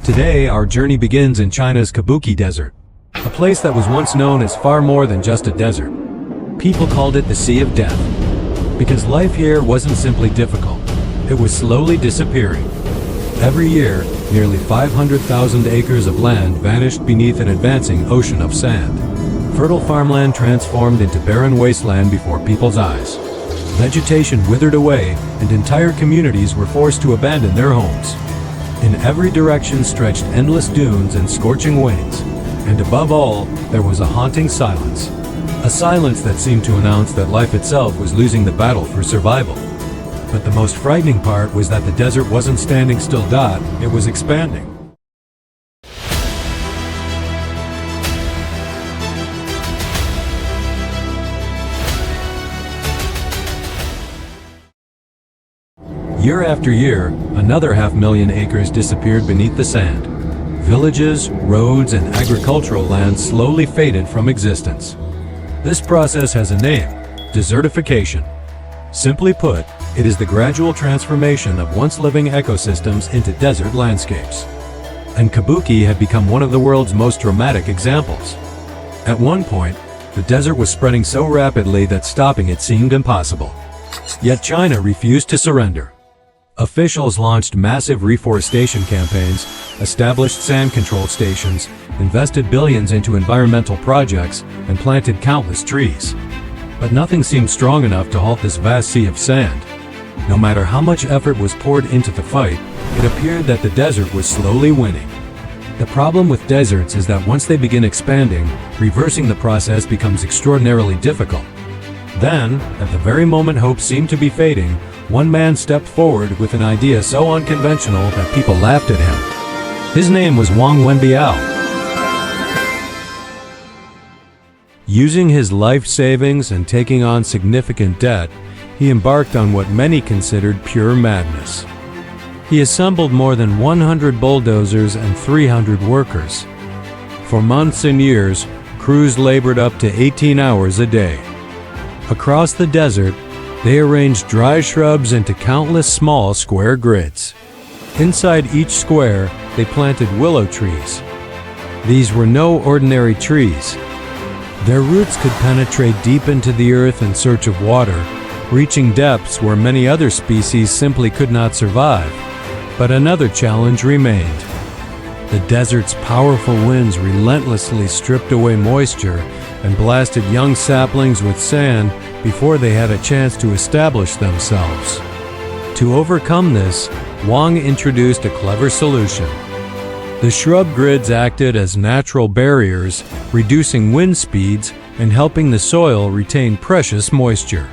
Today, our journey begins in China's Kubuqi Desert, a place that was once known as far more than just a desert. People called it the Sea of Death, because life here wasn't simply difficult, it was slowly disappearing. Every year, nearly 500,000 acres of land vanished beneath an advancing ocean of sand. Fertile farmland transformed into barren wasteland before people's eyes. Vegetation withered away, and entire communities were forced to abandon their homes. In every direction stretched endless dunes and scorching winds, and above all, there was a haunting silence. A silence that seemed to announce that life itself was losing the battle for survival. But the most frightening part was that the desert wasn't standing still, it was expanding. Year after year, another 500,000 acres disappeared beneath the sand. Villages, roads, and agricultural lands slowly faded from existence. This process has a name: desertification. Simply put, it is the gradual transformation of once living ecosystems into desert landscapes. And Kubuqi had become one of the world's most dramatic examples. At one point, the desert was spreading so rapidly that stopping it seemed impossible. Yet China refused to surrender. Officials launched massive reforestation campaigns, established sand control stations, invested billions into environmental projects, and planted countless trees. But nothing seemed strong enough to halt this vast sea of sand. No matter how much effort was poured into the fight, it appeared that the desert was slowly winning. The problem with deserts is that once they begin expanding, reversing the process becomes extraordinarily difficult. Then, at the very moment hope seemed to be fading, one man stepped forward with an idea so unconventional that people laughed at him. His name was Wang Wenbiao. Using his life savings and taking on significant debt, he embarked on what many considered pure madness. He assembled more than 100 bulldozers and 300 workers. For months and years, crews labored up to 18 hours a day. Across the desert, they arranged dry shrubs into countless small square grids. Inside each square, they planted willow trees. These were no ordinary trees. Their roots could penetrate deep into the earth in search of water, reaching depths where many other species simply could not survive. But another challenge remained. The desert's powerful winds relentlessly stripped away moisture and blasted young saplings with sand before they had a chance to establish themselves. To overcome this, Wang introduced a clever solution. The shrub grids acted as natural barriers, reducing wind speeds and helping the soil retain precious moisture.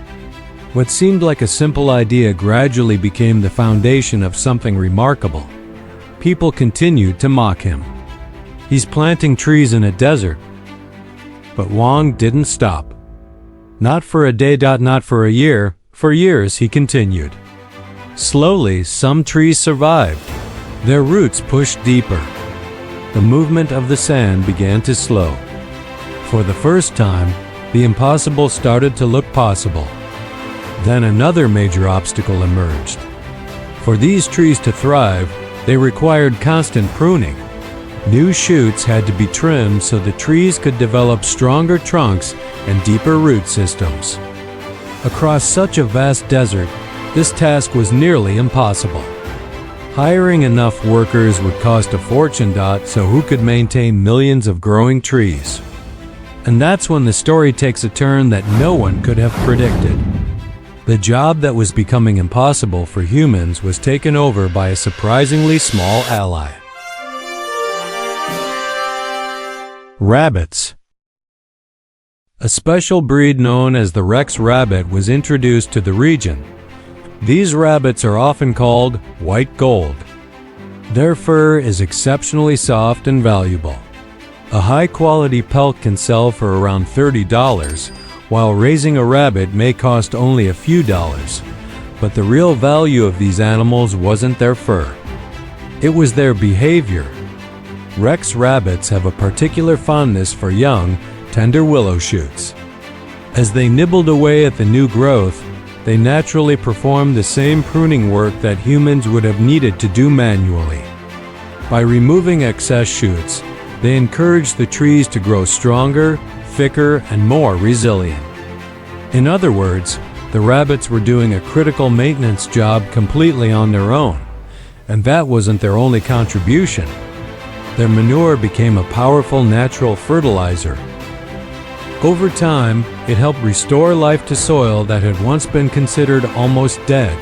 What seemed like a simple idea gradually became the foundation of something remarkable. People continued to mock him. He's planting trees in a desert. But Wang didn't stop. Not for a day, not for a year. For years he continued. Slowly, some trees survived. Their roots pushed deeper. The movement of the sand began to slow. For the first time, the impossible started to look possible. Then another major obstacle emerged. For these trees to thrive, they required constant pruning. New shoots had to be trimmed so the trees could develop stronger trunks and deeper root systems. Across such a vast desert, this task was nearly impossible. Hiring enough workers would cost a fortune, so who could maintain millions of growing trees? And that's when the story takes a turn that no one could have predicted. The job that was becoming impossible for humans was taken over by a surprisingly small ally. Rabbits. A special breed known as the Rex rabbit was introduced to the region. These rabbits are often called white gold. Their fur is exceptionally soft and valuable. A high-quality pelt can sell for around $30, while raising a rabbit may cost only a few dollars. But the real value of these animals wasn't their fur. It was their behavior. Rex rabbits have a particular fondness for young, tender willow shoots. As they nibbled away at the new growth, they naturally performed the same pruning work that humans would have needed to do manually. By removing excess shoots, they encouraged the trees to grow stronger, thicker, and more resilient. In other words, the rabbits were doing a critical maintenance job completely on their own, and that wasn't their only contribution. Their manure became a powerful natural fertilizer. Over time, it helped restore life to soil that had once been considered almost dead.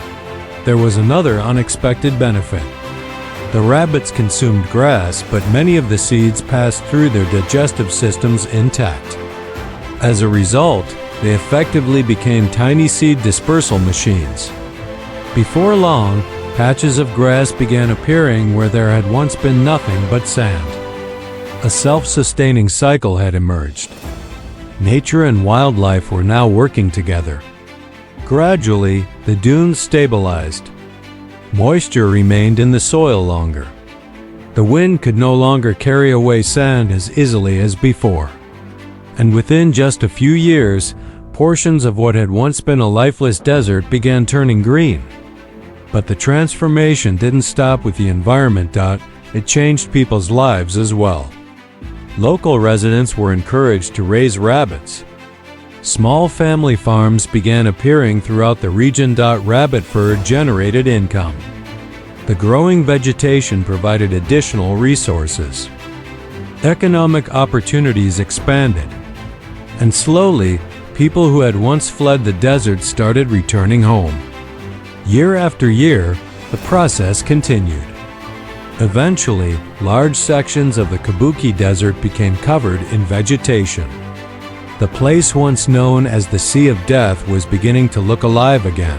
There was another unexpected benefit. The rabbits consumed grass, but many of the seeds passed through their digestive systems intact. As a result, they effectively became tiny seed dispersal machines. Before long, patches of grass began appearing where there had once been nothing but sand. A self-sustaining cycle had emerged. Nature and wildlife were now working together. Gradually, the dunes stabilized. Moisture remained in the soil longer. The wind could no longer carry away sand as easily as before. And within just a few years, portions of what had once been a lifeless desert began turning green. But the transformation didn't stop with the environment. It changed people's lives as well. Local residents were encouraged to raise rabbits. Small family farms began appearing throughout the region. Rabbit fur generated income. The growing vegetation provided additional resources. Economic opportunities expanded. And slowly, people who had once fled the desert started returning home. Year after year, the process continued. Eventually, large sections of the Kubuqi Desert became covered in vegetation. The place once known as the Sea of Death was beginning to look alive again.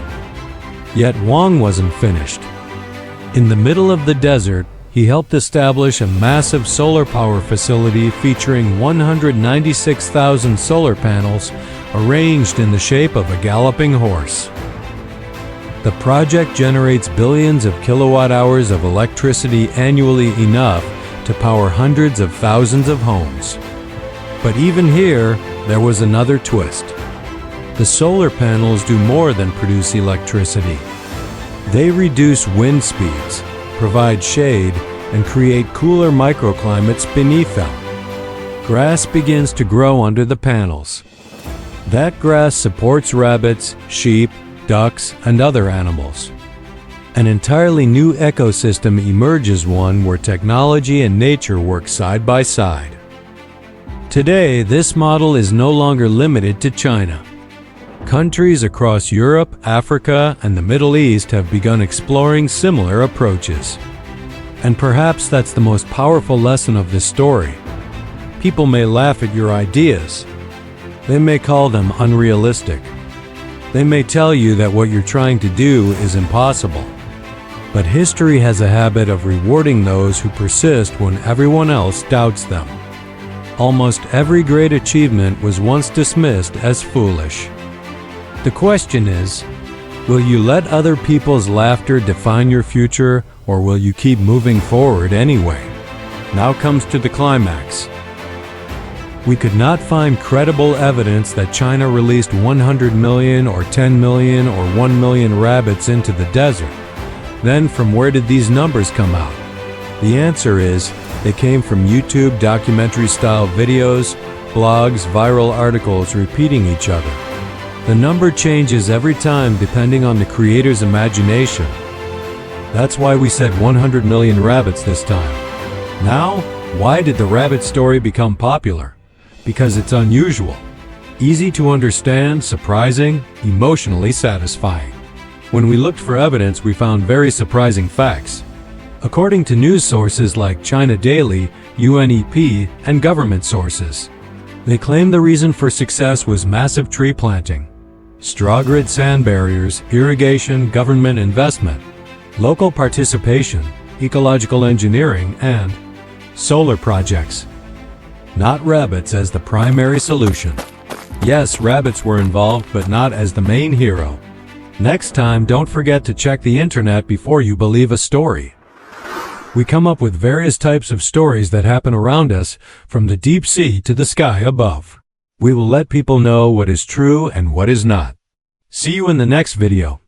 Yet Wang wasn't finished. In the middle of the desert, he helped establish a massive solar power facility featuring 196,000 solar panels arranged in the shape of a galloping horse. The project generates billions of kilowatt-hours of electricity annually, enough to power hundreds of thousands of homes. But even here, there was another twist. The solar panels do more than produce electricity. They reduce wind speeds, provide shade, and create cooler microclimates beneath them. Grass begins to grow under the panels. That grass supports rabbits, sheep, ducks, and other animals. An entirely new ecosystem emerges, one where technology and nature work side by side. Today, this model is no longer limited to China. Countries across Europe, Africa, and the Middle East have begun exploring similar approaches. And perhaps that's the most powerful lesson of this story. People may laugh at your ideas. They may call them unrealistic. They may tell you that what you're trying to do is impossible. But history has a habit of rewarding those who persist when everyone else doubts them. Almost every great achievement was once dismissed as foolish. The question is, will you let other people's laughter define your future, or will you keep moving forward anyway? Now comes to the climax. We could not find credible evidence that China released 100 million or 10 million or 1 million rabbits into the desert. Then from where did these numbers come out? The answer is, they came from YouTube documentary-style videos, blogs, viral articles repeating each other. The number changes every time depending on the creator's imagination. That's why we said 100 million rabbits this time. Now, why did the rabbit story become popular? Because it's unusual, easy to understand, surprising, emotionally satisfying. When we looked for evidence, we found very surprising facts. According to news sources like China Daily, UNEP, and government sources, they claim the reason for success was massive tree planting, straw grid sand barriers, irrigation, government investment, local participation, ecological engineering, and solar projects. Not rabbits as the primary solution. Yes, rabbits were involved, but not as the main hero. Next time, don't forget to check the internet before you believe a story. We come up with various types of stories that happen around us, from the deep sea to the sky above. We will let people know what is true and what is not. See you in the next video.